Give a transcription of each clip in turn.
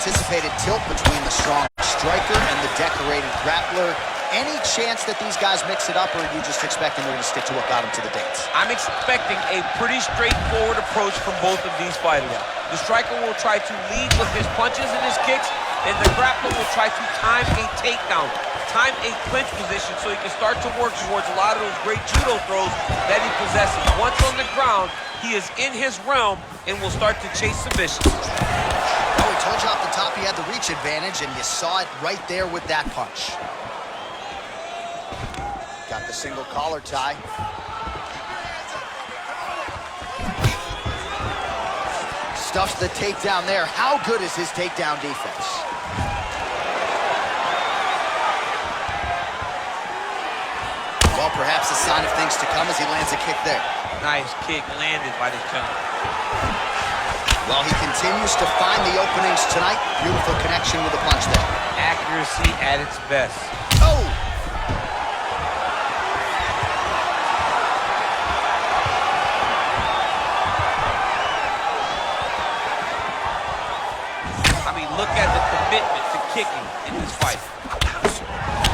anticipated tilt between the strong striker and the decorated grappler. Any chance that these guys mix it up, or are you just expecting they're going to stick to what got them to the dance? I'm expecting a pretty straightforward approach from both of these fighters. The striker will try to lead with his punches and his kicks, and the grappler will try to time a takedown, time a clinch position so he can start to work towards a lot of those great judo throws that he possesses. Once on the ground, he is in his realm and will start to chase submissions. Oh, he told you off the top he had the reach advantage, and you saw it right there with that punch. Got the single collar tie. Stuffs the takedown there. How good is his takedown defense? Well, perhaps a sign of things to come as he lands a kick there. Nice kick landed by this gentleman. Well, he continues to find the openings tonight. Beautiful connection with the punch there. Accuracy at its best. Oh! I mean, look at the commitment to kicking in this fight.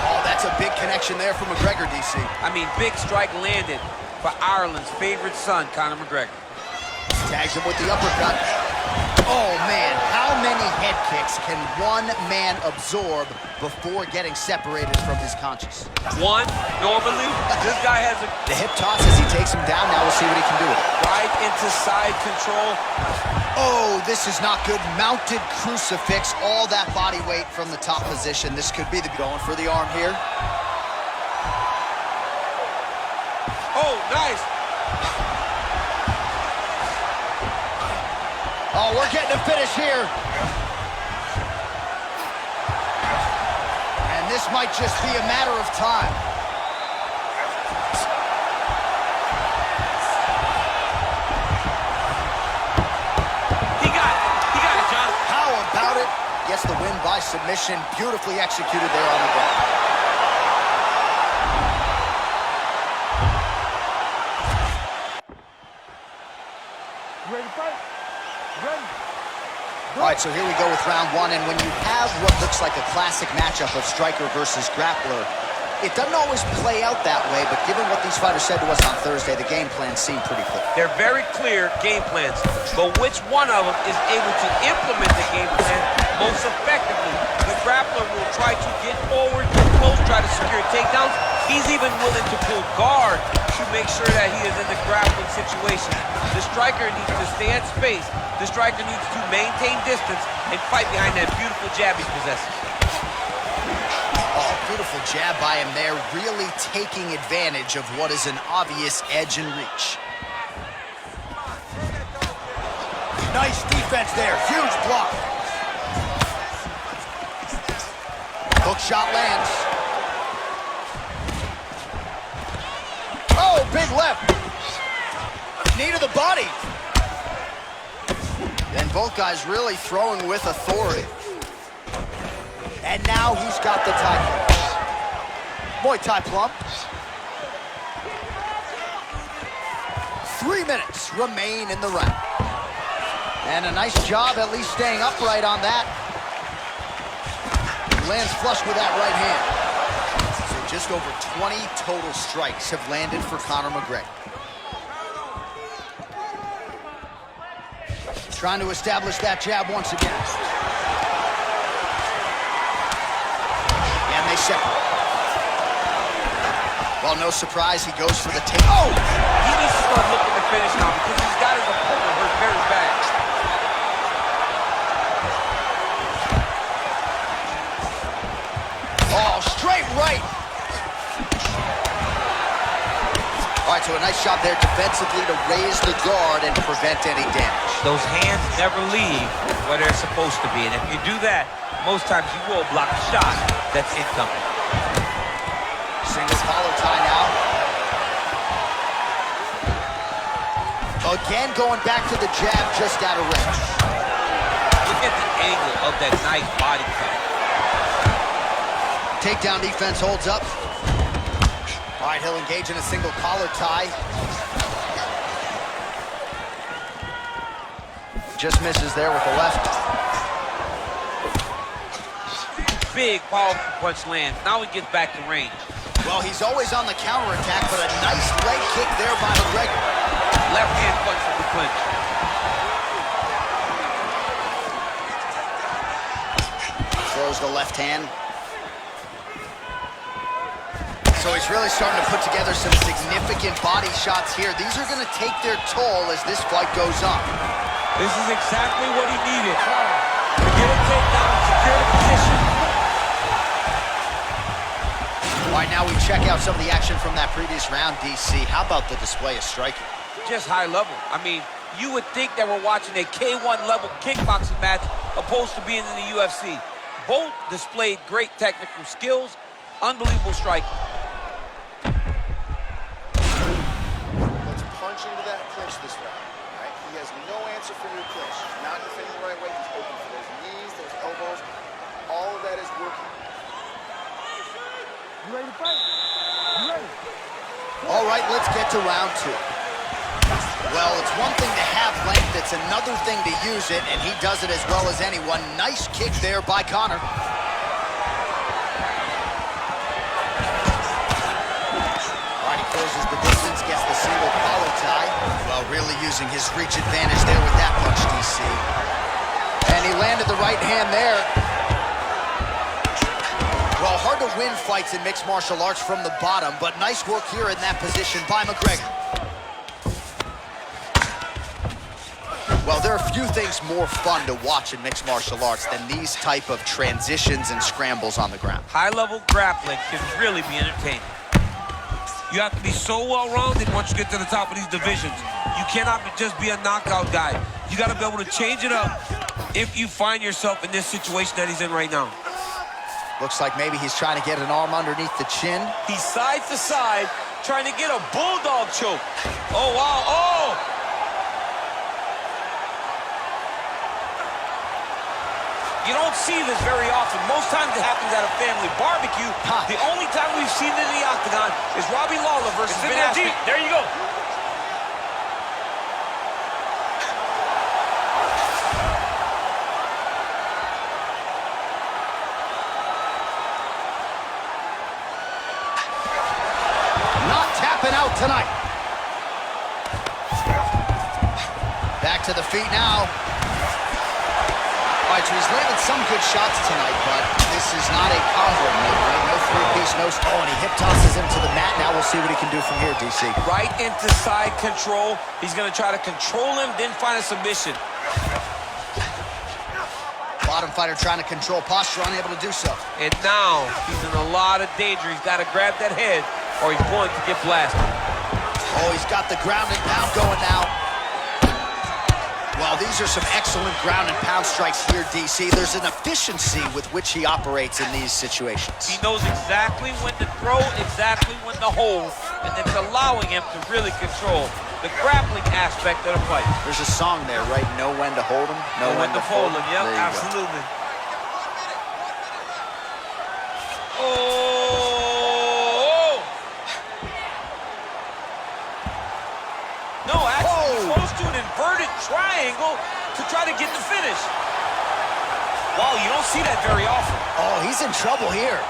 Oh, that's a big connection there for Mcgregor, DC. I mean, big strike landed for Ireland's favorite son, Conor McGregor. Tags him with the uppercut. Oh, man, how many head kicks can one man absorb before getting separated from his conscience? One, normally, this guy has a... The hip toss as he takes him down. Now we'll see what he can do with it. Right into side control. Oh, this is not good. Mounted crucifix, all that body weight from the top position. This could be the going for the arm here. Oh, nice. Oh, we're getting a finish here. And this might just be a matter of time. He got it, John. How about it? Gets the win by submission. Beautifully executed there on the ground. Ready to fight? Ready. All right, so here we go with round one, and when you have what looks like a classic matchup of striker versus grappler, it doesn't always play out that way, but given what these fighters said to us on Thursday, the game plan seemed pretty clear. They're very clear game plans, but which one of them is able to implement the game plan most effectively? The grappler will try to get forward, get close, try to secure takedowns. He's even willing to pull guard to make sure that he is in the grappling situation. The striker needs to stay at space. The striker needs to maintain distance and fight behind that beautiful jab he possesses. Oh, beautiful jab by him there, really taking advantage of what is an obvious edge and reach. Nice defense there, huge block. Hook shot lands. Oh, big left. Knee to the body. And both guys really throwing with authority. And now he's got the tie clinch. Muay Thai plump. 3 minutes remain in the round. And a nice job at least staying upright on that. Lands flush with that right hand. So just over 20 total strikes have landed for Conor McGregor. Trying to establish that jab once again. And they separate. Well, no surprise, he goes for the take. Oh! He needs to start looking to finish now because he's got his opponent hurt very bad. Oh, straight right. All right, so a nice shot there defensively to raise the guard and prevent any damage. Those hands never leave where they're supposed to be, and if you do that, most times you will block a shot that's incoming. Single collar tie now. Again, going back to the jab just out of range. Look at the angle of that nice body cut. Takedown defense holds up. All right, he'll engage in a single collar tie. Just misses there with the left. big, powerful punch lands. Now he gets back to range. Well, he's always on the counterattack, but a nice leg kick there by Mcgregor. Left hand punch from the clinch. Throws the left hand. So he's really starting to put together some significant body shots here. These are going to take their toll as this fight goes on. This is exactly what he needed. To get a takedown and secure the position. All right, now we check out some of the action from that previous round, DC. How about the display of striking? Just high level. I mean, you would think that we're watching a K1 level kickboxing match opposed to being in the UFC. Both displayed great technical skills, unbelievable striking. Let's punch into that clinch this round. Right? He has no answer for your clinch. He's not defending the right way. He's open for those knees, those elbows. All of that is working. You ready to fight? You ready? All right, let's get to round two. Well, it's one thing to have length, it's another thing to use it, and he does it as well as anyone. Nice kick there by Conor. All right, he closes the distance, gets the single collar tie. Well, really using his reach advantage there with that punch, DC. And he landed the right hand there. Well, hard to win fights in mixed martial arts from the bottom, but nice work here in that position by Mcgregor. Well, there are few things more fun to watch in mixed martial arts than these type of transitions and scrambles on the ground. High-level grappling can really be entertaining. You have to be so well-rounded once you get to the top of these divisions. You cannot just be a knockout guy. You got to be able to change it up if you find yourself in this situation that he's in right now. Looks like maybe he's trying to get an arm underneath the chin. He's side to side, trying to get a bulldog choke. Oh, wow, oh! You don't see this very often. Most times it happens at a family barbecue. The only time we've seen it in the octagon is Robbie Lawler versus Ben Askren. There you go. Not tapping out tonight. Back to the feet now. All right, so he's landed some good shots tonight, but this is not a combo move, right? No three-piece, no... Oh, and he hip tosses him to the mat. Now we'll see what he can do from here, DC. Right into side control. He's going to try to control him, then find a submission. Bottom fighter trying to control posture, unable to do so. And now he's in a lot of danger. He's got to grab that head or he's going to get blasted. Oh, he's got the ground and pound going now. Well, these are some excellent ground and pound strikes here, DC. There's an efficiency with which he operates in these situations. He knows exactly when to throw, exactly when to hold, and it's allowing him to really control the grappling aspect of the fight. There's a song there, right? Know when to hold him, know when to fold him. Yep, absolutely. Oh! No, actually, close to an inverted triangle to try to get the finish. Wow, you don't see that very often. Oh, he's in trouble here.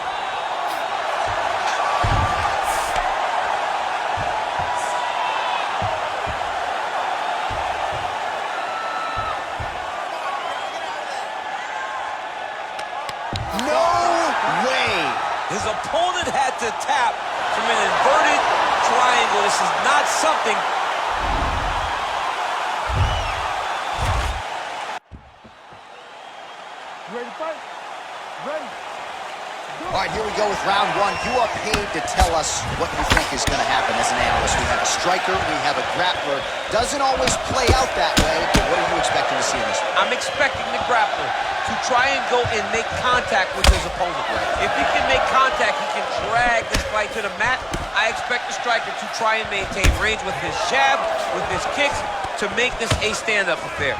No way. His opponent had to tap from an inverted triangle. This is not something... Ready to fight? Ready. All right, here we go with round one. You are paid to tell us what you think is going to happen as an analyst. We have a striker, we have a grappler. Doesn't always play out that way, but what are you expecting to see in this one? I'm expecting the grappler to try and go and make contact with his opponent. If he can make contact, he can drag this fight to the mat. I expect the striker to try and maintain range with his jab, with his kicks, to make this a stand-up affair.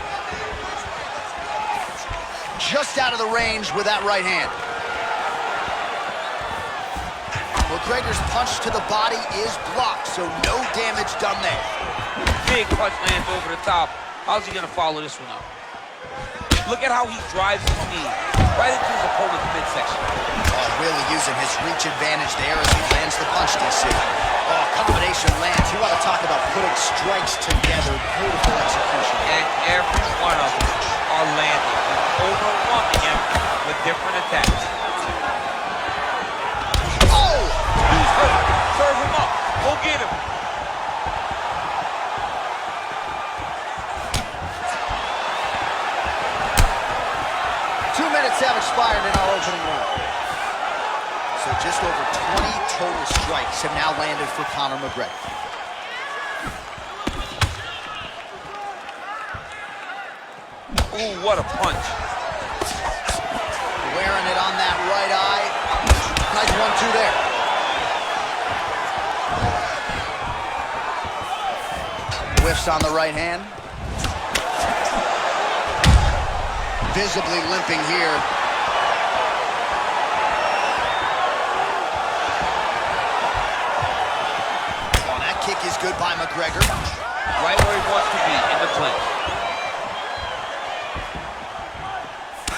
Just out of the range with that right hand. Mcgregor's punch to the body is blocked, so no damage done there. Big punch lands over the top. How's he gonna follow this one up? Look at how he drives his knee right into his opponent's midsection. Oh, really using his reach advantage there as he lands the punch, DC. Oh, combination lands. You want to talk about putting strikes together. Beautiful execution. And every one of them are landing, overwhelming him with different attacks. Oh! He's hurt. Serve him up. Go get him. Have expired in our opening round. So just over 20 total strikes have now landed for Conor McGregor. Ooh, what a punch. Wearing it on that right eye. Nice 1-2 there. Whiffs on the right hand. Visibly limping here. Oh, that kick is good by McGregor. Right where he wants to be, in the clinch.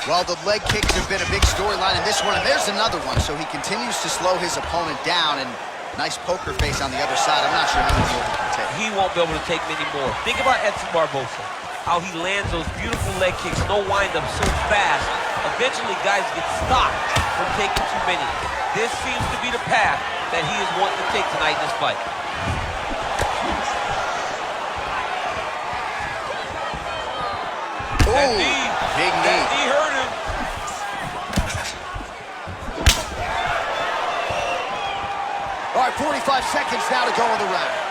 Well, the leg kicks have been a big storyline in this one, and there's another one. So he continues to slow his opponent down, and nice poker face on the other side. I'm not sure how many more he can take. He won't be able to take many more. Think about Edson Barboza. How he lands those beautiful leg kicks, no wind-up so fast. Eventually, guys get stopped from taking too many. This seems to be the path that he is wanting to take tonight in this fight. That knee, big knee. That knee hurt him. All right, 45 seconds now to go in the round.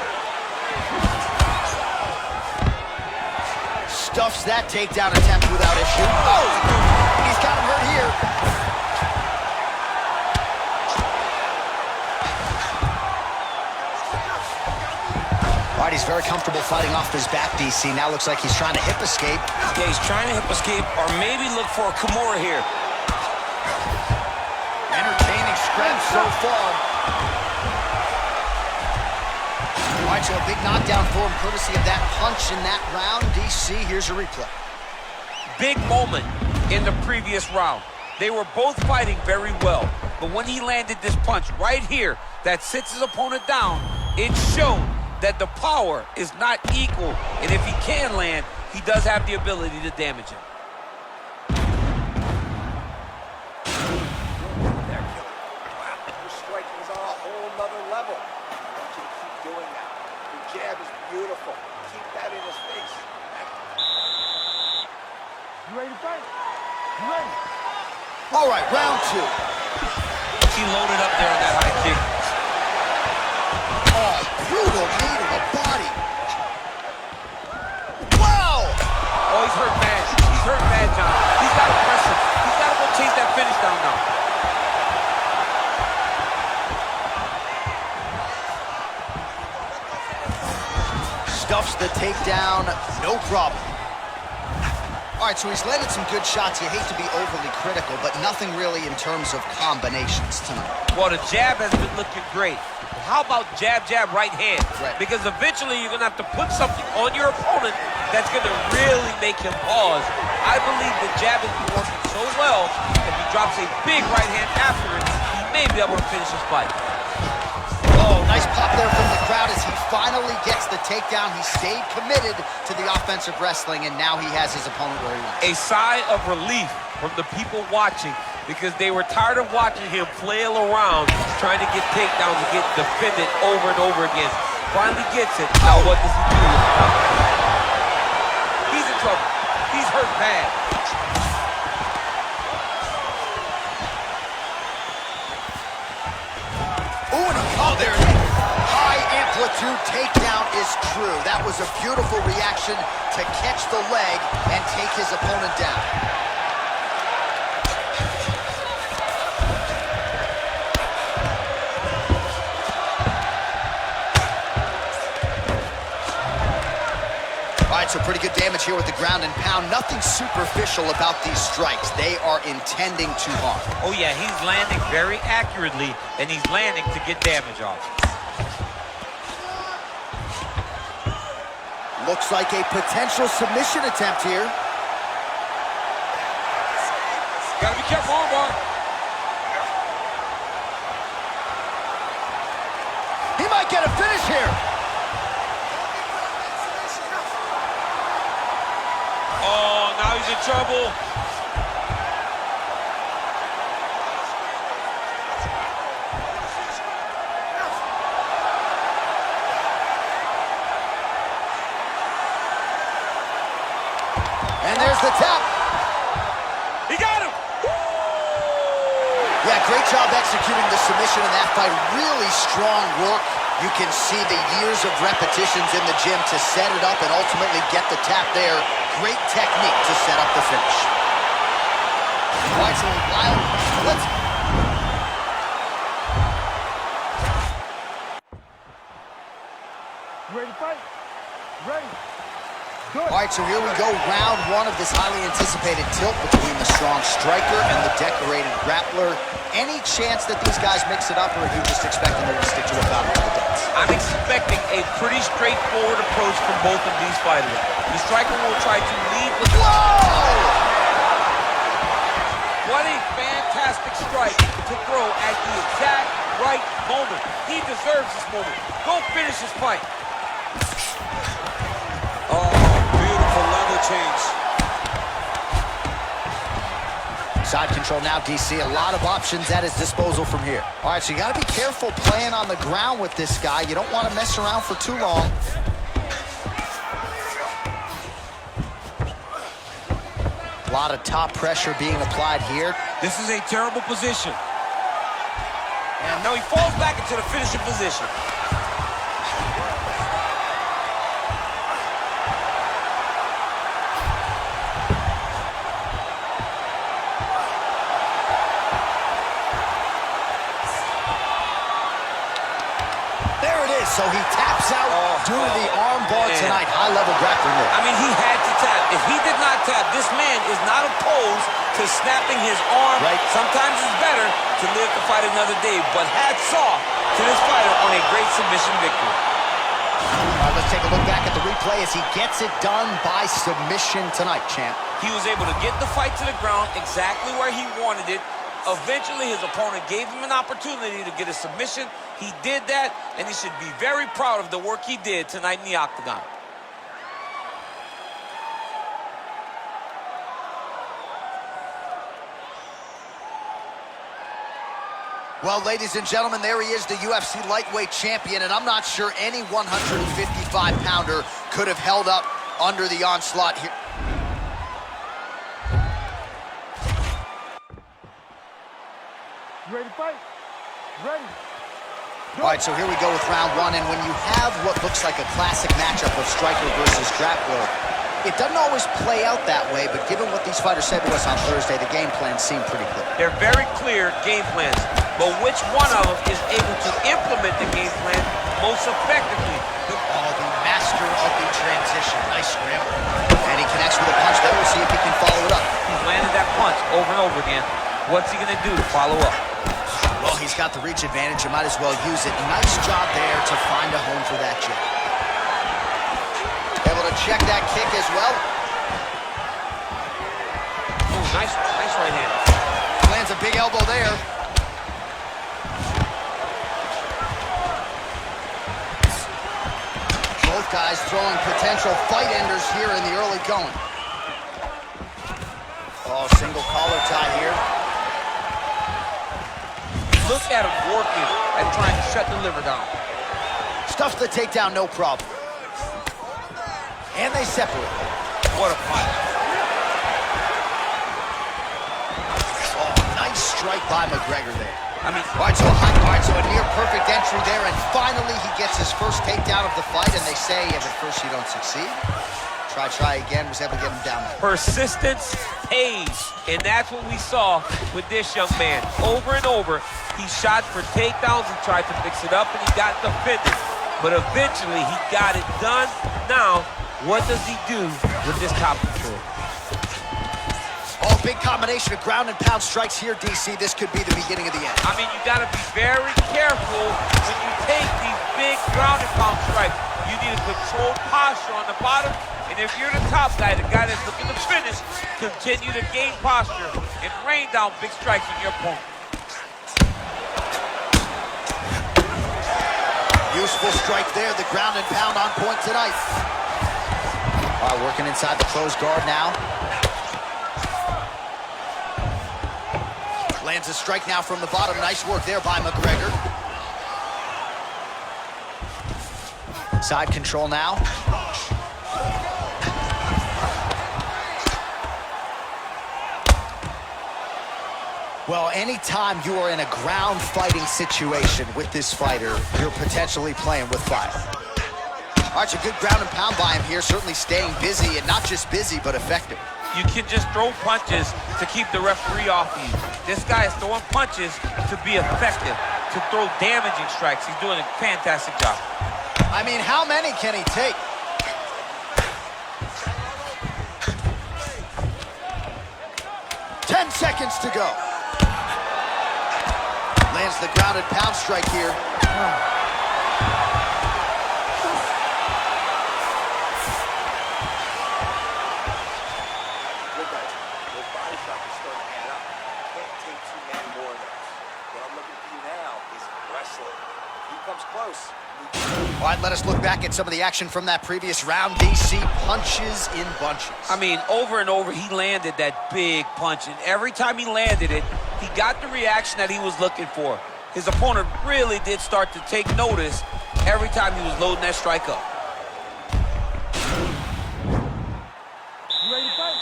Stuffs that takedown attempt without issue. Oh! He's got him hurt here. All right, he's very comfortable fighting off his back, DC. Now looks like he's trying to hip escape. Yeah, he's trying to hip escape or maybe look for a Kimura here. Entertaining scrap so far. All right, so a big knockdown for him, courtesy of that punch in that round. DC, here's a replay. Big moment in the previous round. They were both fighting very well, but when he landed this punch right here that sits his opponent down, it showed that the power is not equal, and if he can land, he does have the ability to damage him. Your striking is on a whole nother level. I want you to keep doing that. Your jab is beautiful. Keep that in his face. You ready to fight? You ready? All right, round 2. He loaded up there on that high kick. Oh, brutal knee to the body. Wow! Oh, he's hurt bad. He's hurt bad, John. He's got to press him. He's got to go chase that finish down now. Stuffs the takedown, no problem. All right, so he's landed some good shots. You hate to be overly critical, but nothing really in terms of combinations tonight. Well, the jab has been looking great. How about jab, jab, right hand? Right. Because eventually you're going to have to put something on your opponent that's going to really make him pause. I believe the jab has been working so well, if he drops a big right hand after it, he may be able to finish his fight. Oh, nice pop there from the crowd as he finally gets the takedown. He stayed committed to the offensive wrestling, and now he has his opponent where he wants. A sigh of relief from the people watching because they were tired of watching him flail around trying to get takedowns and get defended over and over again. Finally gets it. Now what does he do? He's in trouble. He's hurt bad. Ooh, and he caught there. High amplitude takedown is true. That was a beautiful reaction to catch the leg and take his opponent down. All right, so pretty good damage here with the ground and pound. Nothing superficial about these strikes. They are intending to harm. Oh yeah, he's landing very accurately, and he's landing to get damage off. Looks like a potential submission attempt here. Gotta be careful, armbar. He might get a finish here. Oh, now he's in trouble. And there's the tap. He got him. Yeah, great job executing the submission in that fight. Really strong work. You can see the years of repetitions in the gym to set it up and ultimately get the tap there. Great technique to set up the finish. All right, so wild. Let's... You ready to fight? Ready. Good. All right, so here we go. Round one of this highly anticipated tilt between the strong striker and the decorated grappler. Any chance that these guys mix it up, or are you just expecting them to stick to a battle of the dance? I'm expecting a pretty straightforward approach from both of these fighters. The striker will try to lead with... Whoa! What a fantastic strike to throw at the exact right moment. He deserves this moment. Go finish this fight. Oh, beautiful level change. Side control now, DC. A lot of options at his disposal from here. All right, so you got to be careful playing on the ground with this guy. You don't want to mess around for too long. A lot of top pressure being applied here. This is a terrible position. And now he falls back into the finishing position. There it is. So he taps out due to the arm bar man. tonight. High-level grappling work. I mean, he had to tap. If he did not tap, this man is not opposed to snapping his arm. Right. Sometimes it's better to live to fight another day, but hats off to this fighter on a great submission victory. All right, let's take a look back at the replay as he gets it done by submission tonight, champ. He was able to get the fight to the ground exactly where he wanted it. Eventually, his opponent gave him an opportunity to get a submission. He did that, and he should be very proud of the work he did tonight in the octagon. Well, ladies and gentlemen, there he is, the UFC lightweight champion, and I'm not sure any 155-pounder could have held up under the onslaught here. You ready to fight? Ready. All right, so here we go with round one, and when you have what looks like a classic matchup of striker versus grappler, it doesn't always play out that way, but given what these fighters said to us on Thursday, the game plan seemed pretty clear. They're very clear game plans, but which one of them is able to implement the game plan most effectively? Oh, the master of the transition. Nice scramble. And he connects with a punch there. We'll see if he can follow it up. He's landed that punch over and over again. What's he going to do to follow up? Well, he's got the reach advantage. You might as well use it. Nice job there to find a home for that jab. Able to check that kick as well. Ooh, nice right hand. Lands a big elbow there. Both guys throwing potential fight enders here in the early going. Oh, single collar tie here. Look at him working and trying to shut the liver down. Stuffs the takedown, no problem. And they separate. What a punch. Oh, nice strike by Mcgregor there. I mean, All right, so a near perfect entry there, and finally he gets his first takedown of the fight, and they say if at first you don't succeed, try again, was able to get him down there. persistence pays, and that's what we saw with this young man. Over and over, he shot for takedowns and tried to mix it up, and he got the finish. But eventually, he got it done. Now, what does he do with this top control? Oh, big combination of ground and pound strikes here, DC. This could be the beginning of the end. I mean, you got to be very careful when you take these big ground and pound strikes. You need a controlled posture on the bottom, and if you're the top guy, the guy that's looking to finish, continue to gain posture and rain down big strikes on your opponent. Useful strike there, the ground and pound on point tonight. All right, working inside the closed guard now. Lands a strike now from the bottom. Nice work there by Mcgregor. Side control now. Well, anytime you are in a ground fighting situation with this fighter, you're potentially playing with fire. All right, it's a good ground and pound by him here, certainly staying busy, and not just busy, but effective. You can just throw punches to keep the referee off you. This guy is throwing punches to be effective, to throw damaging strikes. He's doing a fantastic job. I mean, how many can he take? Ten seconds to go. Lands the grounded pound strike here. Close. All right, let us look back at some of the action from that previous round. DC punches in bunches. I mean, over and over, he landed that big punch, and every time he landed it, he got the reaction that he was looking for. His opponent really did start to take notice every time he was loading that strike up. You ready to fight?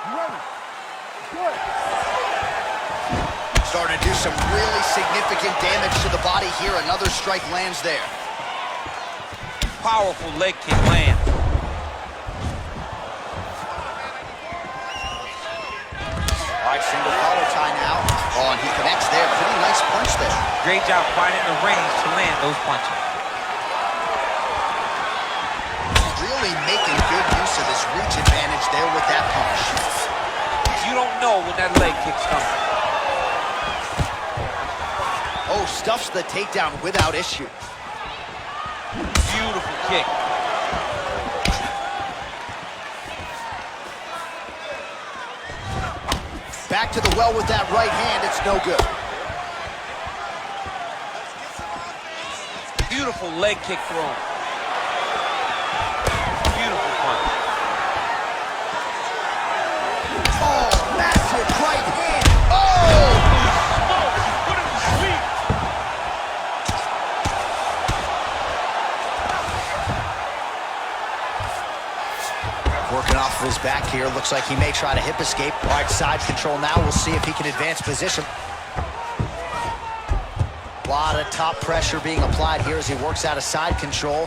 You ready? Good. Starting to do some really significant damage to the body here. Another strike lands there. Powerful leg kick lands. All right, single collar tie now. Oh, and he connects there. Pretty nice punch there. Great job finding the range to land those punches. Really making good use of his reach advantage there with that punch. You don't know when that leg kick's coming. Oh, stuffs the takedown without issue. Beautiful kick. Back to the well with that right hand. It's no good. Beautiful leg kick thrown. Beautiful punch. Oh, massive right hand. Oh! Working off of his back here. Looks like he may try to hip escape. All right, side control now. We'll see if he can advance position. A lot of top pressure being applied here as he works out of side control.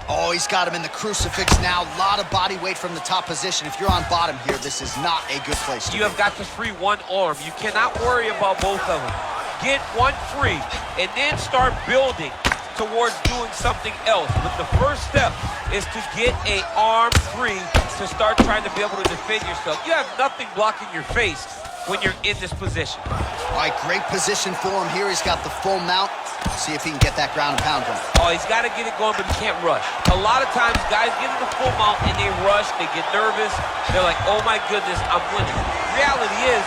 Oh, he's got him in the crucifix now. A lot of body weight from the top position. If you're on bottom here, this is not a good place to be. You have got to free one arm. You cannot worry about both of them. Get one free and then start building towards doing something else. But the first step is to get an arm free to start trying to be able to defend yourself. You have nothing blocking your face when you're in this position. All right, great position for him here. He's got the full mount. See if he can get that ground and pound going. Oh, he's got to get it going, but he can't rush. A lot of times, guys get in the full mount and they rush, they get nervous. They're like, oh my goodness, I'm winning. Reality is,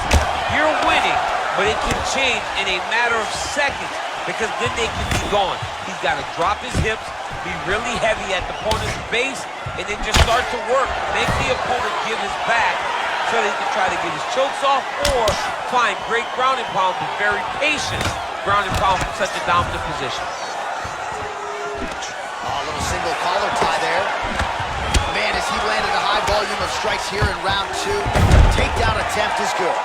you're winning, but it can change in a matter of seconds because then they can be gone. He's got to drop his hips, be really heavy at the opponent's base, and then just start to work. Make the opponent give his back so that he can try to get his chokes off or find great ground and pound, but very patient ground and pound from such a dominant position. Oh, a little single collar tie there. Man, as he landed a high volume of strikes here in round two, takedown attempt is good.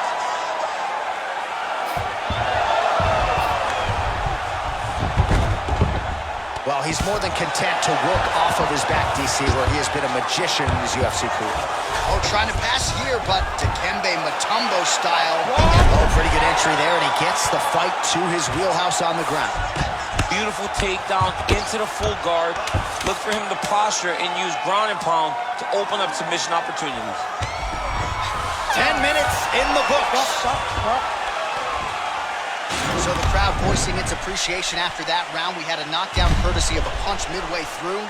Well, he's more than content to work off of his back, DC, where he has been a magician in his UFC career. Oh, trying to pass here, but Dikembe Mutombo style. Oh, pretty good entry there, and he gets the fight to his wheelhouse on the ground. Beautiful takedown into the full guard. Look for him to posture and use ground and pound to open up submission opportunities. 10 minutes in the books. So the crowd voicing its appreciation after that round. We had a knockdown courtesy of a punch midway through.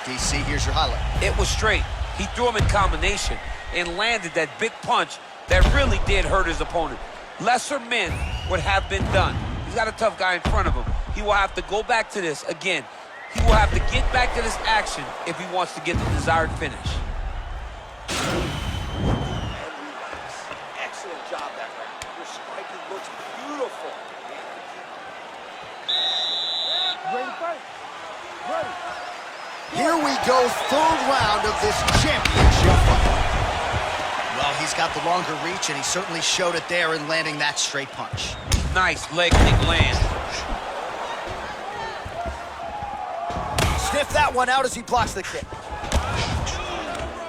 DC, here's your highlight. It was straight. He threw him in combination and landed that big punch that really did hurt his opponent. Lesser men would have been done. He's got a tough guy in front of him. He will have to go back to this. Again, he will have to get back to this action if he wants to get the desired finish. Excellent job that round. Your striking looks beautiful. Ready to fight? Ready. Here we go, third round of this championship fight. Well, he's got the longer reach, and he certainly showed it there in landing that straight punch. Nice leg kick land. Sniff that one out as he blocks the kick.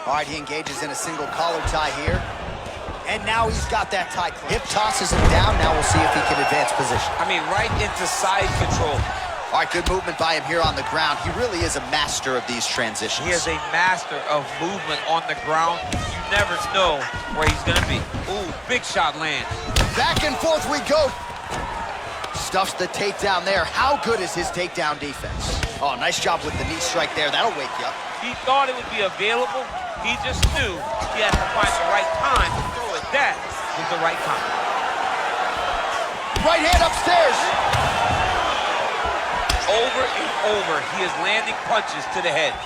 All right, he engages in a single collar tie here. And now he's got that tie clinch. Hip tosses him down. Now we'll see if he can advance position. I mean, right into side control. All right, good movement by him here on the ground. He really is a master of these transitions. He is a master of movement on the ground. You never know where he's going to be. Ooh, big shot lands. Back and forth we go. Stuffs the takedown there. How good is his takedown defense? Oh, nice job with the knee strike there. That'll wake you up. He thought it would be available. He just knew he had to find the right time to throw it. That was the right time. Right hand upstairs. Over and over, he is landing punches to the head.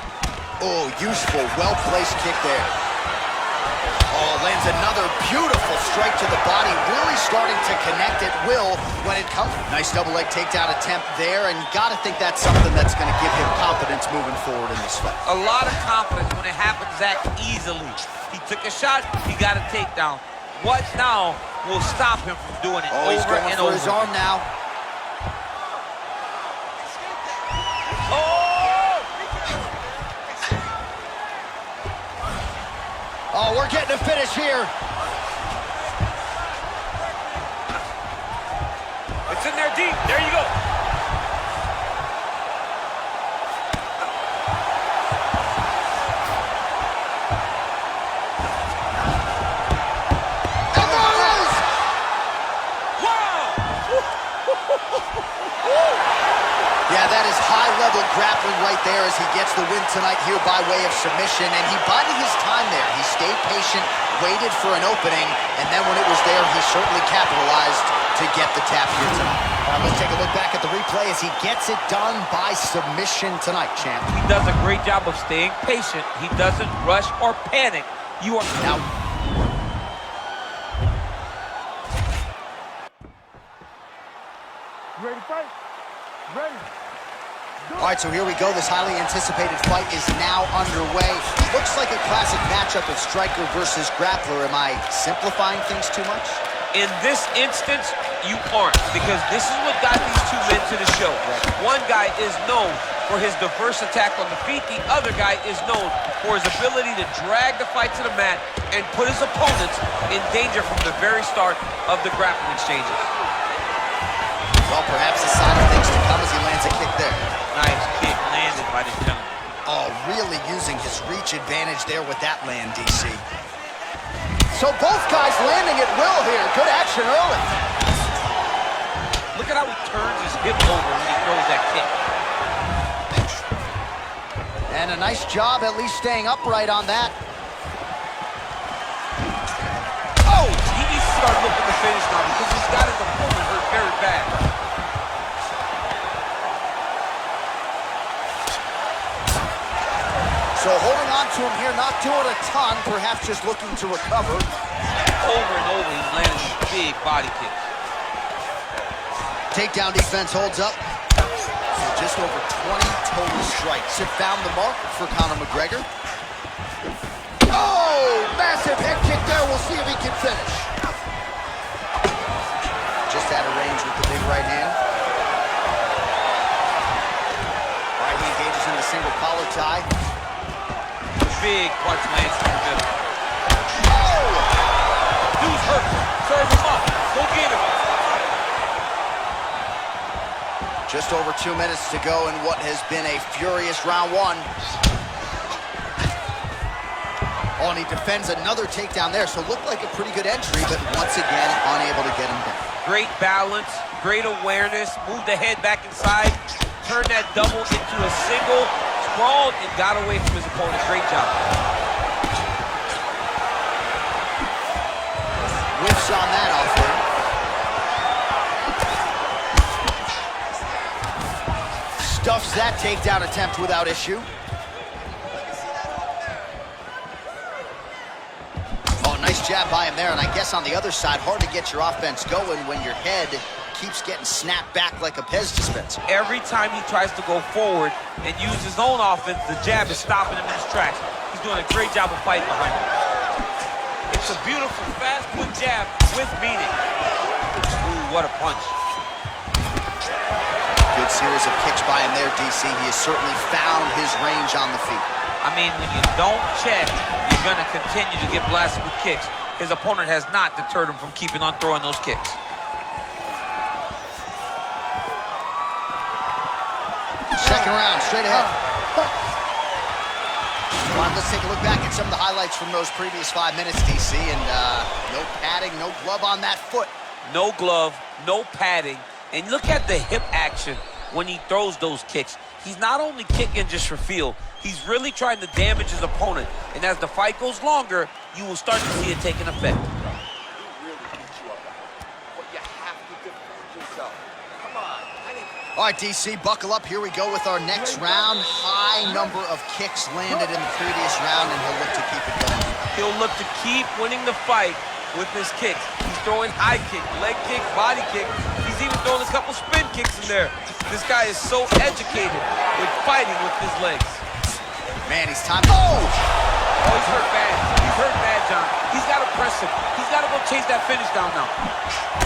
Oh, useful, well-placed kick there. Oh, lands another beautiful strike to the body, really starting to connect at will when it comes. Nice double leg takedown attempt there, and you gotta think that's something that's gonna give him confidence moving forward in this fight. A lot of confidence when it happens that easily. He took a shot, he got a takedown. What now will stop him from doing it over He's going and for over? his arm now. Oh, we're getting a finish here. It's in there deep. There you go. And there it is! Wow! Yeah, that is high-level grappling right there as he gets the win tonight here by way of submission, and he bided his time there. He stayed patient, waited for an opening, and then when it was there, he certainly capitalized to get the tap here tonight. All right, let's take a look back at the replay as he gets it done by submission tonight, champ. He does a great job of staying patient. He doesn't rush or panic. You are Now, You ready to fight? Ready. all right, so here we go. This highly anticipated fight is now underway. Looks like a classic matchup of striker versus grappler. Am I simplifying things too much? In this instance, you aren't, because this is what got these two men to the show. One guy is known for his diverse attack on the feet. The other guy is known for his ability to drag the fight to the mat and put his opponents in danger from the very start of the grappling exchanges. Well, perhaps a sign of things to come as he lands a kick there. Nice kick landed by the gentleman. Oh, really using his reach advantage there with that land, DC. So both guys landing at will here. Good action early. Look at how he turns his hip over when he throws that kick. And a nice job at least staying upright on that. Oh, he needs to start looking to finish now because he's got his opponent hurt very bad. So holding on to him here, not doing a ton, perhaps just looking to recover. Over and over, he's landing these big body kicks. Takedown defense holds up. So just over 20 total strikes have found the mark for Conor McGregor. Oh, massive head kick there. We'll see if he can finish. Just out of range with the big right hand. All right, he engages in the single collar tie. Big punch lands through the middle. Oh! Dude's hurt. Serve him up. Go get him. Just over 2 minutes to go in what has been a furious round one. Oh, and he defends another takedown there, so looked like a pretty good entry, but once again, unable to get him down. Great balance, great awareness, moved the head back inside, turned that double into a single, sprawled, and got away from his opponent. Great job. Avoids that takedown attempt without issue. Oh, nice jab by him there, and I guess on the other side, hard to get your offense going when your head keeps getting snapped back like a Pez dispenser. Every time he tries to go forward and use his own offense, the jab is stopping him in his tracks. He's doing a great job of fighting behind him. It's a beautiful, fast, quick jab with meaning. Ooh, what a punch. Good series of kicks by him there, DC. He has certainly found his range on the feet. I mean, when you don't check, you're going to continue to get blasted with kicks. His opponent has not deterred him from keeping on throwing those kicks. Second round, straight ahead. Come on, let's take a look back at some of the highlights from those previous 5 minutes, DC. And no padding, no glove on that foot. No glove, no padding. And look at the hip action when he throws those kicks. He's not only kicking just for feel, he's really trying to damage his opponent. And as the fight goes longer, you will start to see it taking effect. He really beat you up, but you have to defend yourself. Come on. All right, DC, buckle up. Here we go with our next round. High number of kicks landed in the previous round, and he'll look to keep it going. He'll look to keep winning the fight with his kicks. He's throwing high kick, leg kick, body kick. He's even throwing a couple spin kicks in there. This guy is so educated with fighting with his legs. Man, he's time. Oh! Oh, he's hurt bad. He's hurt bad, John. He's got to press him. He's got to go chase that finish down now.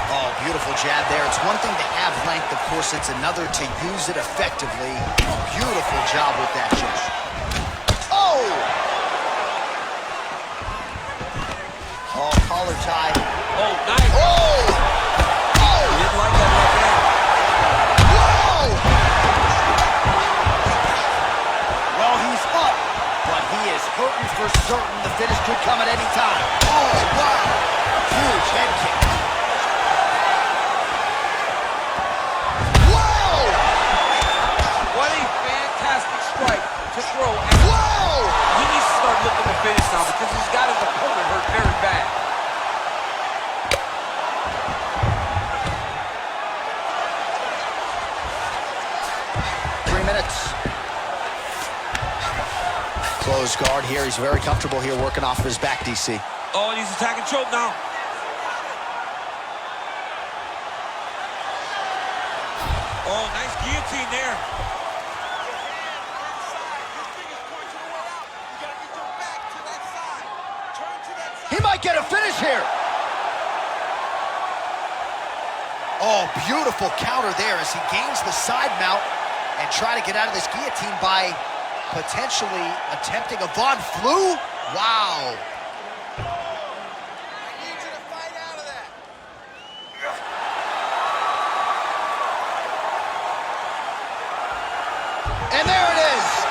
Oh, beautiful jab there. It's one thing to have length, of course. It's another to use it effectively. Beautiful job with that jab. Oh! Oh, collar tie. Oh, nice. Oh! Oh! He didn't like that right there. Whoa! Well, he's up, but he is hurting for certain. The finish could come at any time. Oh, wow! Huge head kick. Whoa! What a fantastic strike to throw. And Whoa! he needs to start looking to finish now because he's got his opponent hurt very bad. 3 minutes. Closed guard here. He's very comfortable here working off of his back, DC. Oh, and he's attacking choke now. Oh, nice guillotine there. He might get a finish here. Oh, beautiful counter there as he gains the side mount and try to get out of this guillotine by potentially attempting a Von Flue. Wow. I need you to fight out of that. And there it is.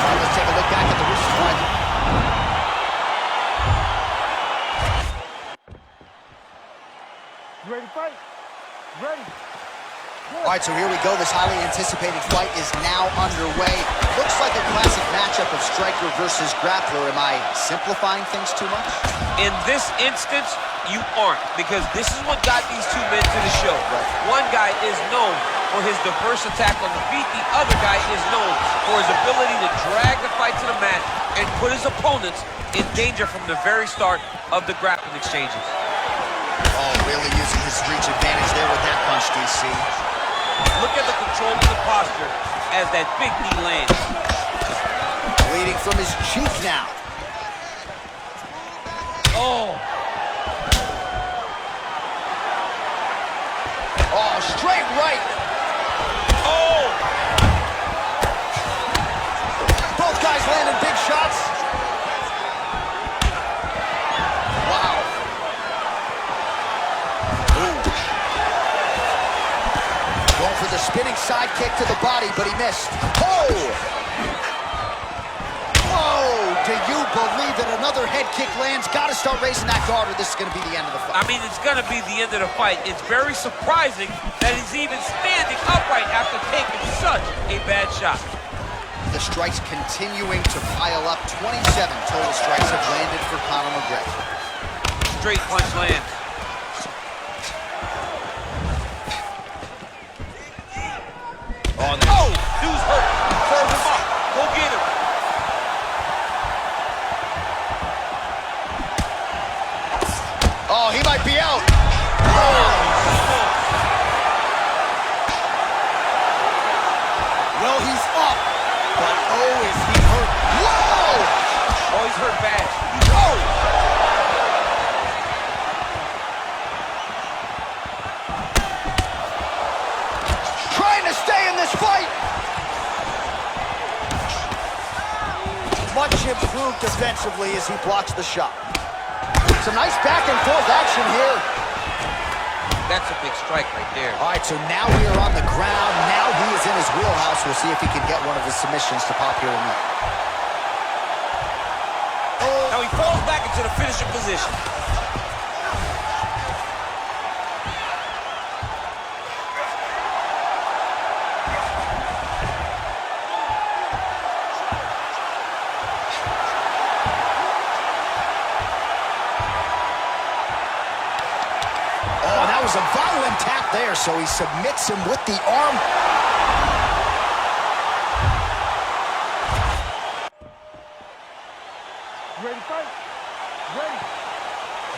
Let's take a look back at the recent fight. You ready to fight? Ready. All right, so here we go. This highly anticipated fight is now underway. Looks like a classic matchup of striker versus grappler. Am I simplifying things too much? In this instance, you aren't, because this is what got these two men to the show. One guy is known for his diverse attack on the feet. The other guy is known for his ability to drag the fight to the mat and put his opponents in danger from the very start of the grappling exchanges. Oh, really using his reach advantage there with that punch, DC. Look at the control of the posture as that big knee lands. Bleeding from his cheek now. Oh, Oh, straight right. oh! Both guys landing big shots. Wow. Ooh. Going for the spinning side kick to the body, but he missed. Oh! Whoa! Do you believe it. Another head kick lands. Got to start raising that guard or this is going to be the end of the fight. I mean, it's going to be the end of the fight. It's very surprising that he's even standing upright after taking such a bad shot. The strikes continuing to pile up. 27 total strikes have landed for Conor McGregor. Straight punch lands. Oh, dude's hurt. Serve him up. Go get him. Oh, he might be out. Well, he's up, but oh, is he hurt. Whoa! Oh, he's hurt bad. Trying to stay in this fight. Much improved defensively as he blocks the shot. Some nice back and forth action here. That's a big strike right there. All right, so now we are on the ground. Now he is in his wheelhouse. We'll see if he can get one of his submissions to pop here tonight. Now he falls back into the finishing position. A violent tap there, so he submits him with the arm. Ready to fight? Ready.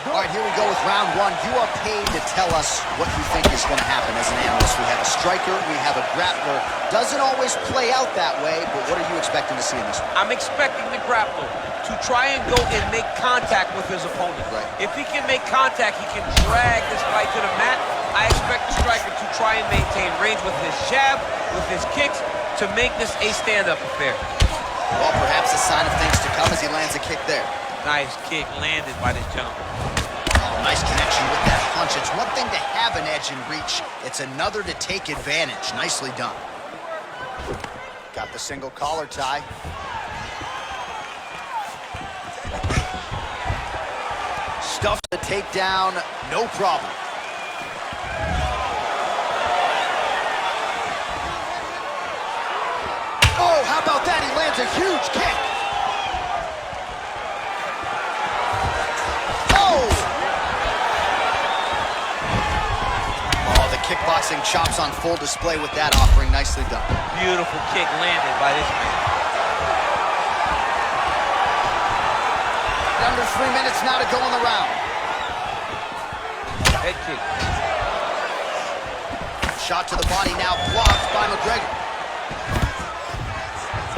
All right, here we go with round one. You are paid to tell us what you think is going to happen as an analyst. We have a striker, we have a grappler. Doesn't always play out that way, but what are you expecting to see in this one? I'm expecting the grappler to try and go and make contact with his opponent. Right. If he can make contact, he can drag this fight to the mat. I expect the striker to try and maintain range with his jab, with his kicks, to make this a stand-up affair. Well, perhaps a sign of things to come as he lands a kick there. Nice kick landed by this gentleman. Oh, nice connection with that punch. It's one thing to have an edge and reach. It's another to take advantage. Nicely done. Got the single collar tie. Stuffed the takedown, no problem. Oh, how about that? He lands a huge kick. Oh! Oh, the kickboxing chops on full display with that offering. Nicely done. Beautiful kick landed by this man. Under 3 minutes now to go in the round. Head kick. Shot to the body now, blocked by Mcgregor.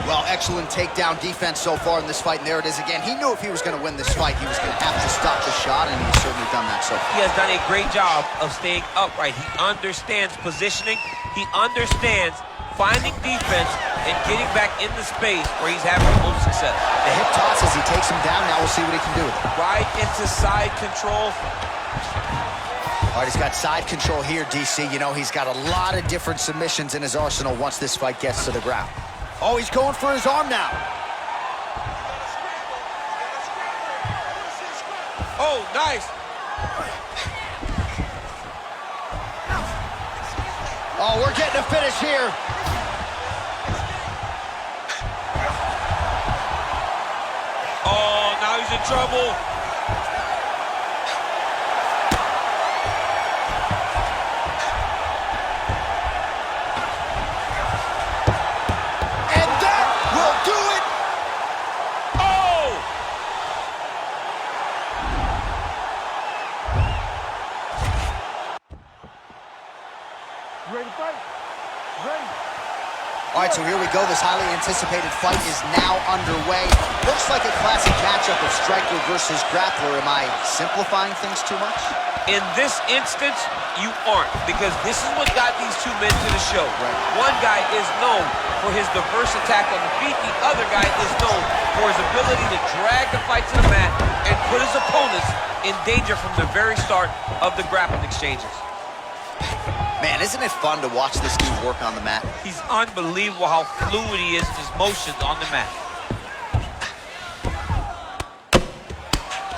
Well, excellent takedown defense so far in this fight, and there it is again. He knew if he was going to win this fight, he was going to have to stop the shot, and he's certainly done that so far. He has done a great job of staying upright. He understands positioning. He understands finding defense and getting back in the space where he's having the most success. The hip toss as he takes him down. Now we'll see what he can do with it. Right into side control. All right, he's got side control here, DC. You know, he's got a lot of different submissions in his arsenal once this fight gets to the ground. Oh, he's going for his arm now. Oh, nice. Oh, we're getting a finish here. Oh, now he's in trouble. And that will do it. Oh! Ready to fight? Ready. All right, so here we go. This highly anticipated fight is now underway. Looks like a classic matchup of striker versus grappler. Am I simplifying things too much? In this instance, you aren't, because this is what got these two men to the show. Right. One guy is known for his diverse attack on the feet. The other guy is known for his ability to drag the fight to the mat and put his opponents in danger from the very start of the grappling exchanges. Man, isn't it fun to watch this dude work on the mat? He's unbelievable how fluid he is in his motions on the mat.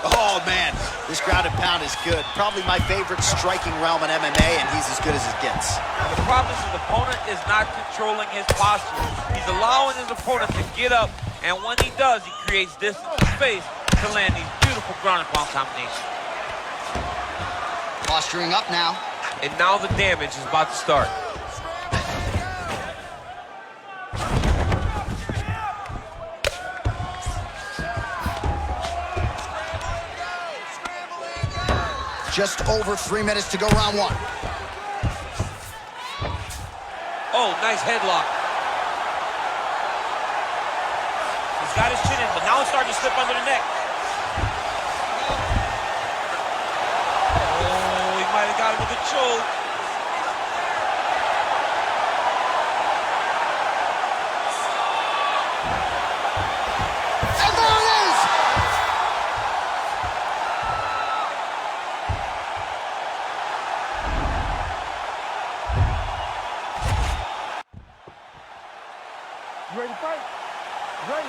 Oh, man, this ground and pound is good. Probably my favorite striking realm in MMA, and he's as good as it gets. The problem is his opponent is not controlling his posture. He's allowing his opponent to get up, and when he does, he creates distance and space to land these beautiful ground and pound combinations. Posturing up now. And now the damage is about to start. Just over 3 minutes to go, round one. Oh, nice headlock. He's got his chin in, but now it's starting to slip under the neck. Oh, he might have got him with a choke. And there it is! You ready to fight? Ready.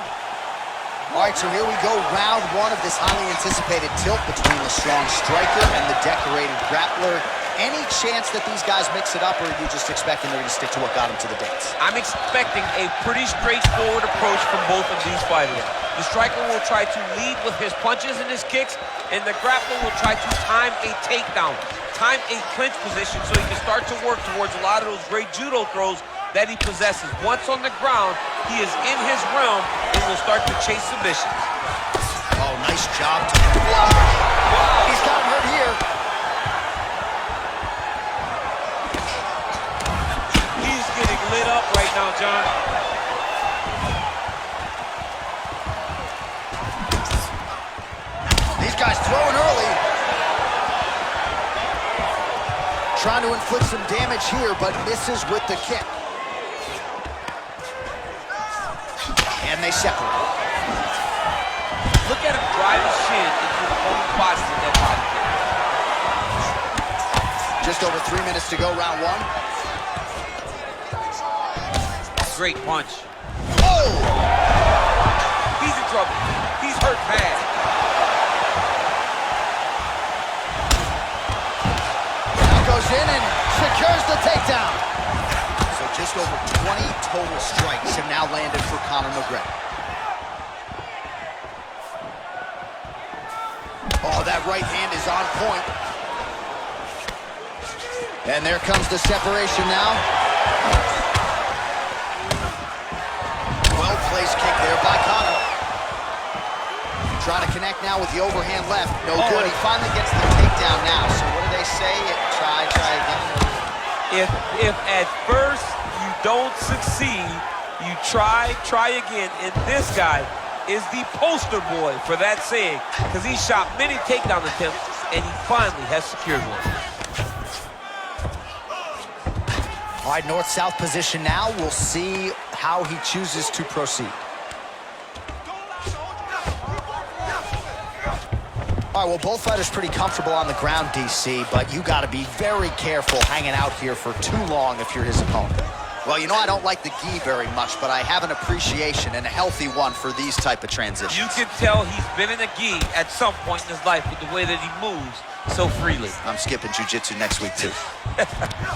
All right, so here we go, round one of this highly anticipated tilt between the strong striker and the decorated grappler. Any chance that these guys mix it up, or are you just expecting they're going to stick to what got them to the dance? I'm expecting a pretty straightforward approach from both of these fighters. The striker will try to lead with his punches and his kicks, and the grappler will try to time a takedown, time a clinch position so he can start to work towards a lot of those great judo throws that he possesses. Once on the ground, he is in his realm and will start to chase submissions. Oh, nice job. Wow. He's got hurt here. He's getting lit up right now, John. These guys throwing early. Trying to inflict some damage here, but misses with the kick. And they separate. Look at him drive his shin into the opponent's body with that body kick. Just over 3 minutes to go, round one. Great punch. Oh! He's in trouble. He's hurt bad. Now goes in and secures the takedown. So just over 20 total strikes have now landed for Conor McGregor. Oh, that right hand is on point. And there comes the separation now. Well-placed kick there by Conor. Trying to connect now with the overhand left. No good. He finally gets the takedown now. So what do they say? Try again. If at first you don't succeed, you try again. And this guy is the poster boy for that saying, because he shot many takedown attempts and he finally has secured one. All right, north-south position now. We'll see how he chooses to proceed. All right, well, both fighters pretty comfortable on the ground, DC, but you got to be very careful hanging out here for too long if you're his opponent. Well, you know, I don't like the gi very much, but I have an appreciation, and a healthy one, for these type of transitions. You can tell he's been in a gi at some point in his life with the way that he moves so freely. I'm skipping jiu-jitsu next week, too.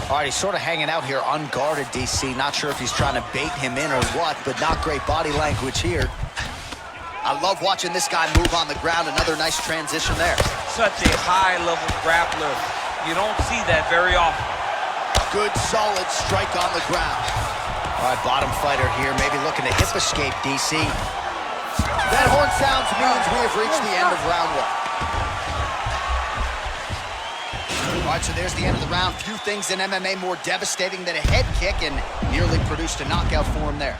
All right, he's sort of hanging out here unguarded, DC. Not sure if he's trying to bait him in or what, but not great body language here. I love watching this guy move on the ground. Another nice transition there. Such a high-level grappler. You don't see that very often. Good, solid strike on the ground. All right, bottom fighter here, maybe looking to hip escape, DC. That horn sounds means we have reached the end of round one. All right, so there's the end of the round. Few things in MMA more devastating than a head kick, and nearly produced a knockout for him there.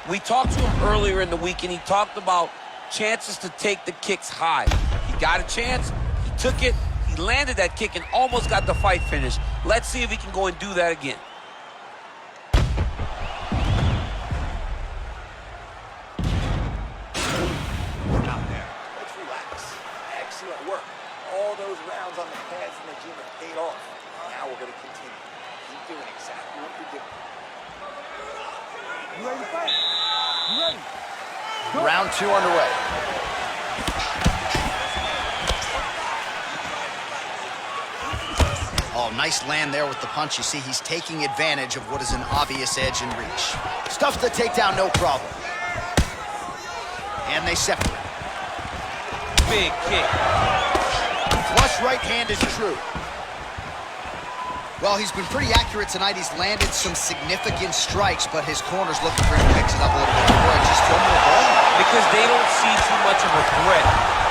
We talked to him earlier in the week, and he talked about chances to take the kicks high. He got a chance, he took it, he landed that kick and almost got the fight finished. Let's see if he can go and do that again. Out there. Let's relax. Excellent work. All those rounds on the pads in the gym have paid off. Now we're going to continue. Keep doing exactly what you're doing. You ready to fight? You ready? Round two underway. Oh, nice land there with the punch. You see, he's taking advantage of what is an obvious edge and reach. Stuffs the takedown, no problem. And they separate. Big kick. Flush right hand is true. Well, he's been pretty accurate tonight. He's landed some significant strikes, but his corner's looking for him to mix it up a little bit more and just throw more ball. Because they don't see too much of a threat.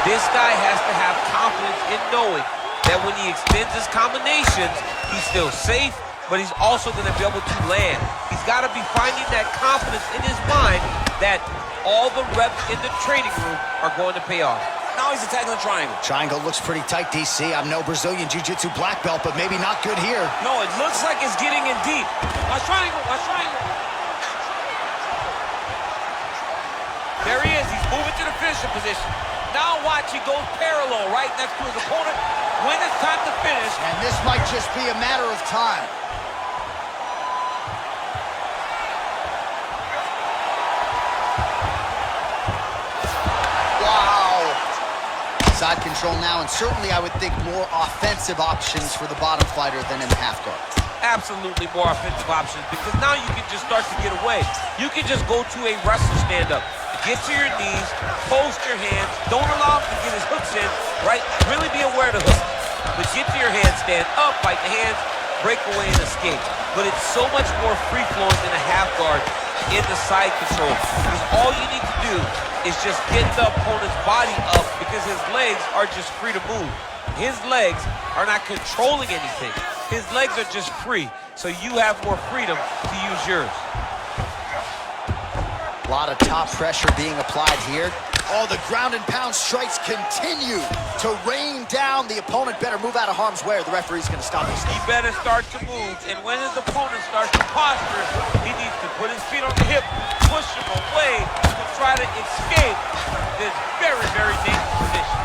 This guy has to have confidence in knowing that when he extends his combinations, he's still safe, but he's also going to be able to land. He's got to be finding that confidence in his mind that all the reps in the training room are going to pay off. Now he's attacking the triangle. Triangle looks pretty tight, DC. I'm no Brazilian Jiu-Jitsu black belt, but maybe not good here. No, it looks like it's getting in deep. Watch triangle, watch triangle. There he is. He's moving to the finishing position. Now watch, he goes parallel right next to his opponent. When it's time to finish. And this might just be a matter of time. Side control now, and certainly I would think more offensive options for the bottom fighter than in the half guard. Absolutely more offensive options, because now you can just start to get away. You can just go to a wrestler stand-up. Get to your knees, post your hands, don't allow him to get his hooks in, right? Really be aware of the hook. But get to your hands, stand up, fight the hands, break away and escape. But it's so much more free-flowing than a half guard in the side control. Because all you need to do is just get the opponent's body up, because his legs are just free to move. His legs are not controlling anything. His legs are just free, so you have more freedom to use yours. A lot of top pressure being applied here. Oh, the ground and pound strikes continue to rain down. The opponent better move out of harm's way or the referee's going to stop this. He better start to move, and when his opponent starts to posture, he needs to put his feet on the hip, push him away to try to escape this very, very dangerous position.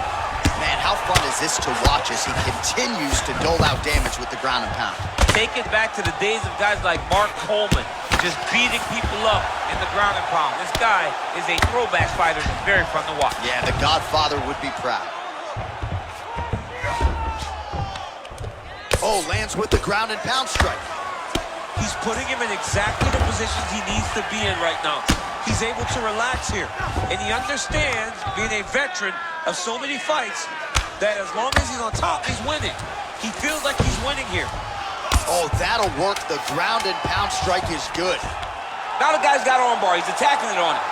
Man, how fun is this to watch as he continues to dole out damage with the ground and pound? Take it back to the days of guys like Mark Coleman, just beating people up in the ground and pound. This guy is a throwback fighter that's very fun to watch. Yeah, the Godfather would be proud. Oh, lands with the ground and pound strike. He's putting him in exactly the positions he needs to be in right now. He's able to relax here. And he understands, being a veteran of so many fights, that as long as he's on top, he's winning. He feels like he's winning here. Oh, that'll work. The ground and pound strike is good. Now the guy's got armbar. He's attacking it on it.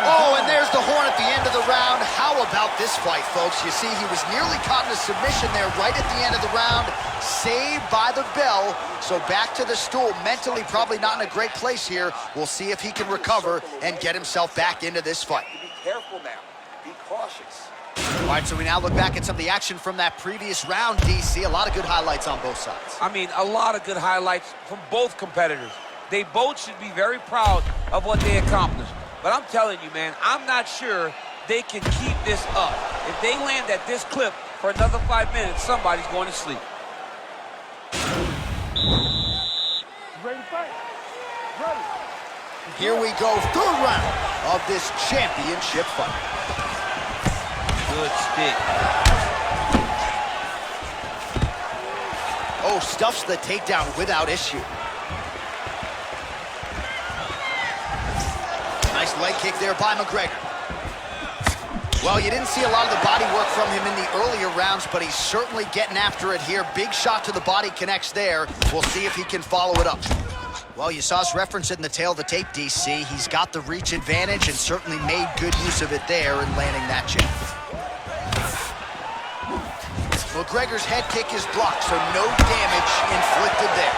Oh, and there's the horn at the end of the round. How about this fight, folks? You see, he was nearly caught in a submission there right at the end of the round. Saved by the bell. So back to the stool. Mentally probably not in a great place here. We'll see if he can recover and get himself back into this fight. Be careful now. Be cautious. All right, so we now look back at some of the action from that previous round, DC. A lot of good highlights on both sides. I mean, a lot of good highlights from both competitors. They both should be very proud of what they accomplished. But I'm telling you, man, I'm not sure they can keep this up. If they land at this clip for another 5 minutes, somebody's going to sleep. Ready to fight? Ready. Here we go, third round of this championship fight. Good stick. Oh, stuffs the takedown without issue. Nice leg kick there by Mcgregor. Well, you didn't see a lot of the body work from him in the earlier rounds, but he's certainly getting after it here. Big shot to the body connects there. We'll see if he can follow it up. Well, you saw us reference it in the tail of the tape, DC. He's got the reach advantage and certainly made good use of it there in landing that jab. McGregor's head kick is blocked, so no damage inflicted there.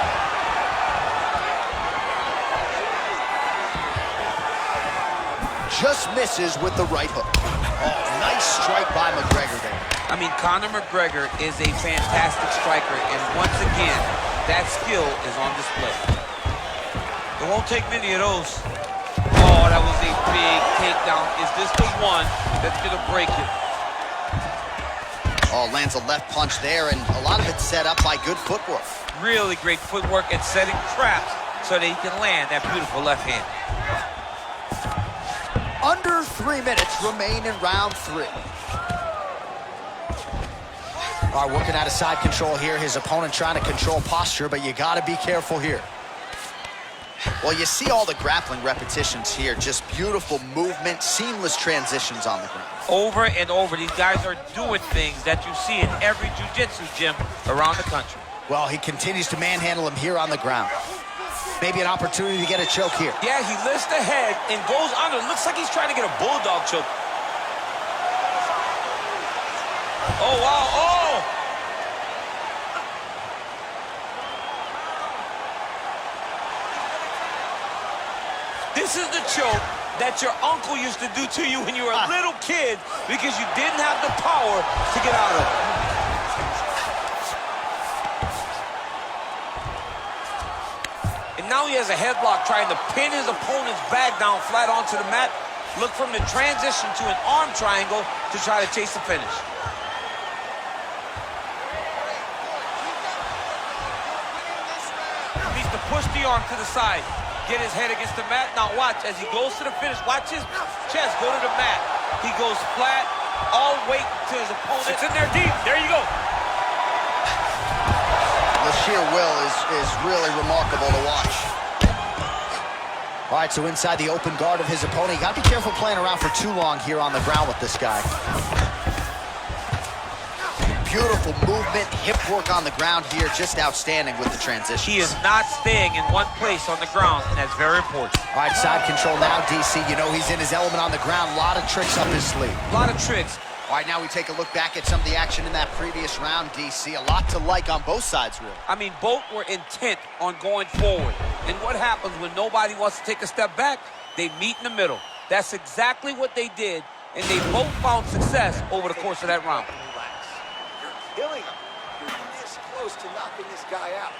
Just misses with the right hook. Oh, nice strike by McGregor there. I mean, Conor McGregor is a fantastic striker, and once again, that skill is on display. It won't take many of those. Oh, that was a big takedown. Is this the one that's gonna break it? Oh, lands a left punch there, and a lot of it set up by good footwork. Really great footwork and setting traps so that he can land that beautiful left hand. Under 3 minutes remain in round 3. All right, working out of side control here. His opponent trying to control posture, but you got to be careful here. Well, you see all the grappling repetitions here. Just beautiful movement, seamless transitions on the ground. Over and over, these guys are doing things that you see in every jiu-jitsu gym around the country. Well, he continues to manhandle him here on the ground. Maybe an opportunity to get a choke here. Yeah, he lifts the head and goes under. Looks like he's trying to get a bulldog choke. Oh, wow. Oh! This is the choke that your uncle used to do to you when you were a little kid because you didn't have the power to get out of it. And now he has a headlock trying to pin his opponent's back down flat onto the mat. Look from the transition to an arm triangle to try to chase the finish. He needs to push the arm to the side. Get his head against the mat. Now watch, as he goes to the finish, watch his chest go to the mat. He goes flat, all weight to his opponent. It's in there deep. There you go. The sheer will is really remarkable to watch. All right, so inside the open guard of his opponent. You got to be careful playing around for too long here on the ground with this guy. Beautiful movement, hip work on the ground here, just outstanding with the transition. He is not staying in one place on the ground, and that's very important. All right, side control now, DC. You know he's in his element on the ground. A lot of tricks up his sleeve. A lot of tricks. All right, now we take a look back at some of the action in that previous round, DC. A lot to like on both sides, really. I mean, both were intent on going forward. And what happens when nobody wants to take a step back? They meet in the middle. That's exactly what they did, and they both found success over the course of that round. Killing him. You're this close to knocking this guy out.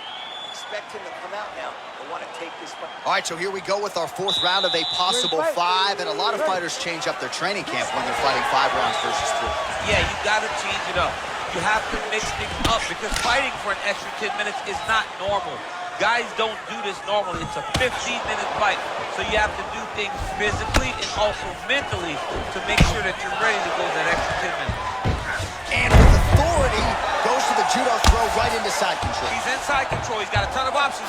Expect him to come out now. They want to take this fight. All right, so here we go with our fourth round of a possible 5, and a lot of fighters change up their training camp when they're fighting 5 rounds versus 3. Yeah, you got to change it up. You have to mix things up because fighting for an extra 10 minutes is not normal. Guys don't do this normally. It's a 15-minute fight, so you have to do things physically and also mentally to make sure that you're ready to go that extra 10 minutes. And with authority, goes to the judo throw right into side control. He's inside control. He's got a ton of options.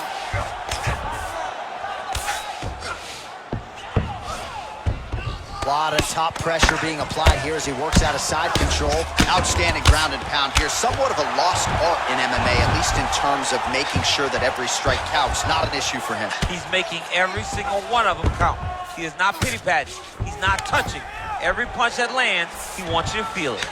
A lot of top pressure being applied here as he works out of side control. Outstanding ground and pound here. Somewhat of a lost art in MMA, at least in terms of making sure that every strike counts. Not an issue for him. He's making every single one of them count. He is not pity-patting. He's not touching. Every punch that lands, he wants you to feel it.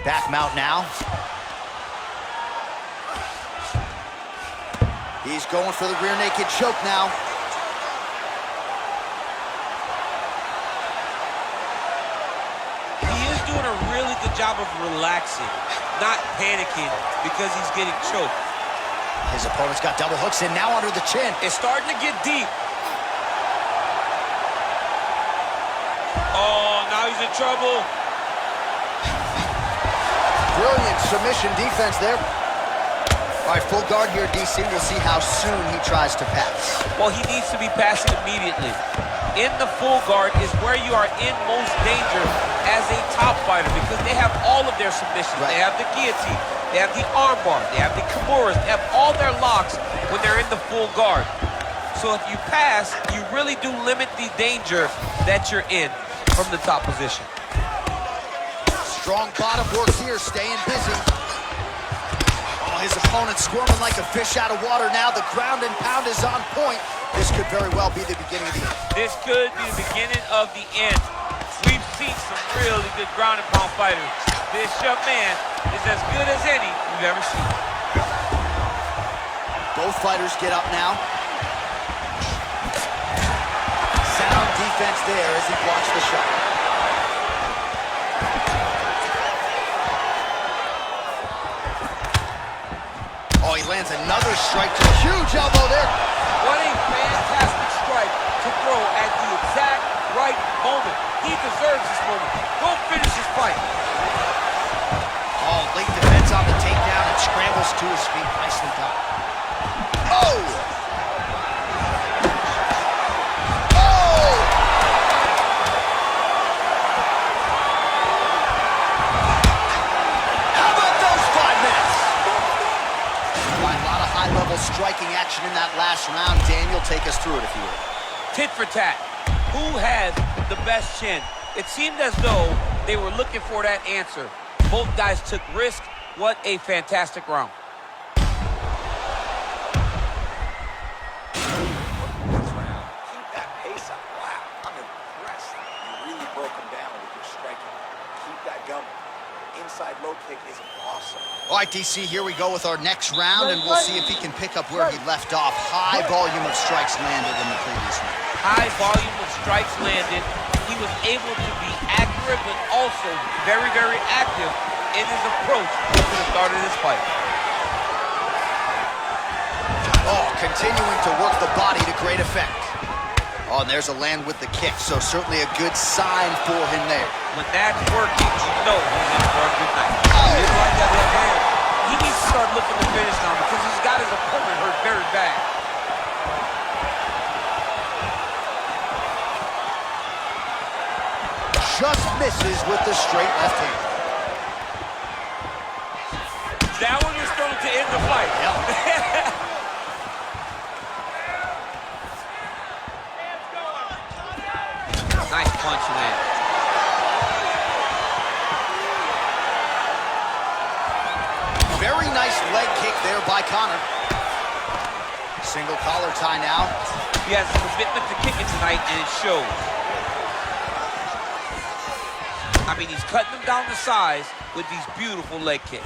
Back mount now. He's going for the rear naked choke now. He is doing a really good job of relaxing, not panicking because he's getting choked. His opponent's got double hooks in now under the chin. It's starting to get deep. Oh, now he's in trouble. Brilliant submission defense there. All right, full guard here, DC. We'll see how soon he tries to pass. Well, he needs to be passing immediately. In the full guard is where you are in most danger as a top fighter because they have all of their submissions. Right. They have the guillotine, they have the armbar, they have the kimuras, they have all their locks when they're in the full guard. So if you pass, you really do limit the danger that you're in from the top position. Strong bottom work here, staying busy. Oh, his opponent squirming like a fish out of water now. The ground and pound is on point. This could very well be the beginning of the end. This could be the beginning of the end. We've seen some really good ground and pound fighters. This young man is as good as any we've ever seen. Both fighters get up now. Sound defense there as he blocks the shot. Oh, he lands another strike to a huge elbow there. What a fantastic strike to throw at the exact right moment. He deserves this moment. Go finish his fight. Oh, late defense on the takedown and scrambles to his feet. Nicely done. Oh! Oh! How about those 5 minutes? Right, a lot of high-level striking action in that last round. Daniel, take us through it if you would. Tit for tat. Who has the best chin? It seemed as though they were looking for that answer. Both guys took risk. What a fantastic round. Keep that pace up. Wow, I'm impressed. You really broke him down with your striking. Keep that going. Inside low kick is awesome. All right, DC, here we go with our next round, and we'll see if he can pick up where he left off. High volume of strikes landed in the previous round. High volume of strikes landed. He was able to be accurate, but also very, very active in his approach to the start of this fight. Oh, continuing to work the body to great effect. Oh, and there's a land with the kick, so certainly a good sign for him there. When that's working, you know he's in for a good night. He didn't like that left hand. He needs to start looking to finish now because he's got his opponent hurt very bad. Just misses with the straight left hand. That one was thrown to end the fight. Nice punch land. Very nice leg kick there by Conor. Single collar tie now. He has a commitment to kicking tonight, and it shows. I mean, he's cutting them down to size with these beautiful leg kicks.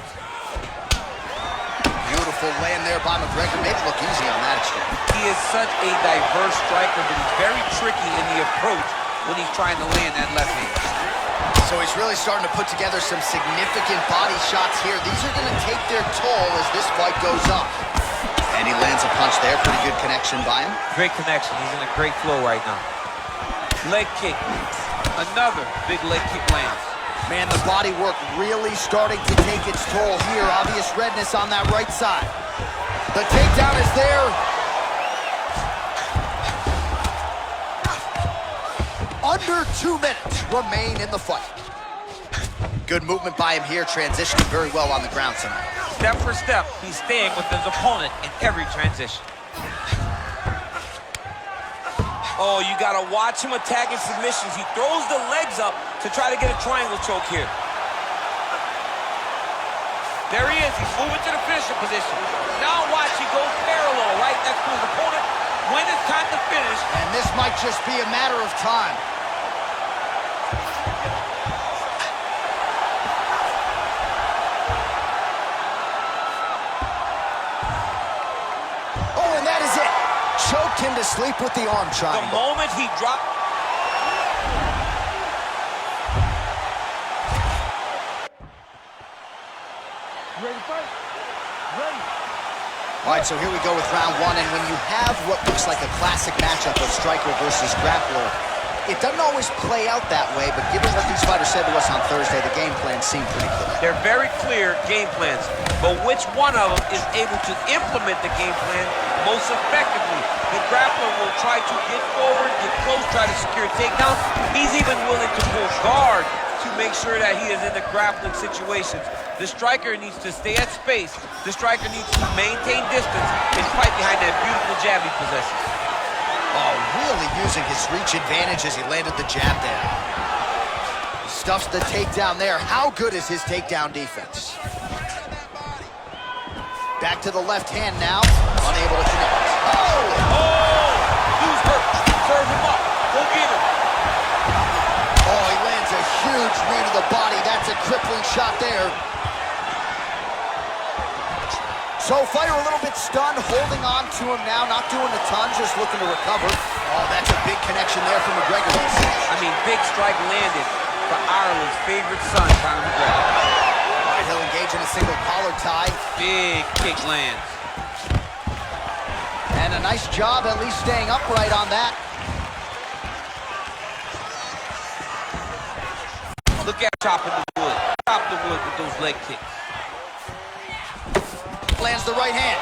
Beautiful land there by Mcgregor. Made it look easy on that exchange. He is such a diverse striker, but he's very tricky in the approach when he's trying to land that left hand. So he's really starting to put together some significant body shots here. These are going to take their toll as this fight goes on. And he lands a punch there. Pretty good connection by him. Great connection. He's in a great flow right now. Leg kick. Another big leg kick lands. Man, the body work really starting to take its toll here. Obvious redness on that right side. The takedown is there. Under 2 minutes remain in the fight. Good movement by him here, transitioning very well on the ground tonight. Step for step, he's staying with his opponent in every transition. Oh, you gotta watch him attacking submissions. He throws the legs up to try to get a triangle choke here. There he is, he's moving to the finisher position. Now watch, he goes parallel, right next to his opponent. When it's time to finish. And this might just be a matter of time. Oh, and that is it. Choked him to sleep with the arm triangle. The moment he dropped. Ready to fight? Ready. All right, so here we go with round one, and when you have what looks like a classic matchup of striker versus grappler, it doesn't always play out that way, but given what these fighters said to us on Thursday, the game plan seemed pretty clear. They're very clear game plans, but which one of them is able to implement the game plan most effectively? The grappler will try to get forward, get close, try to secure takedowns. He's even willing to pull guard to make sure that he is in the grappling situations. The striker needs to stay at space. The striker needs to maintain distance and fight behind that beautiful jab he possesses. Oh, really using his reach advantage as he landed the jab there. Stuffs the takedown there. How good is his takedown defense? Back to the left hand now. Unable to connect. Oh! Oh! Dude's hurt. Serve him up. Go get him. Oh, he lands a huge knee to the body. That's a crippling shot there. So fighter a little bit stunned, holding on to him now, not doing a ton, just looking to recover. Oh, that's a big connection there from McGregor. I mean, big strike landed for Ireland's favorite son, Conor McGregor. All right, he'll engage in a single collar tie. Big kick lands. And a nice job at least staying upright on that. Look at chopping the wood. Chop the wood with those leg kicks. Lands the right hand.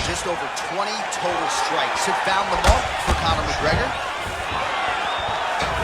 just over 20 total strikes. It found the mark for Conor McGregor.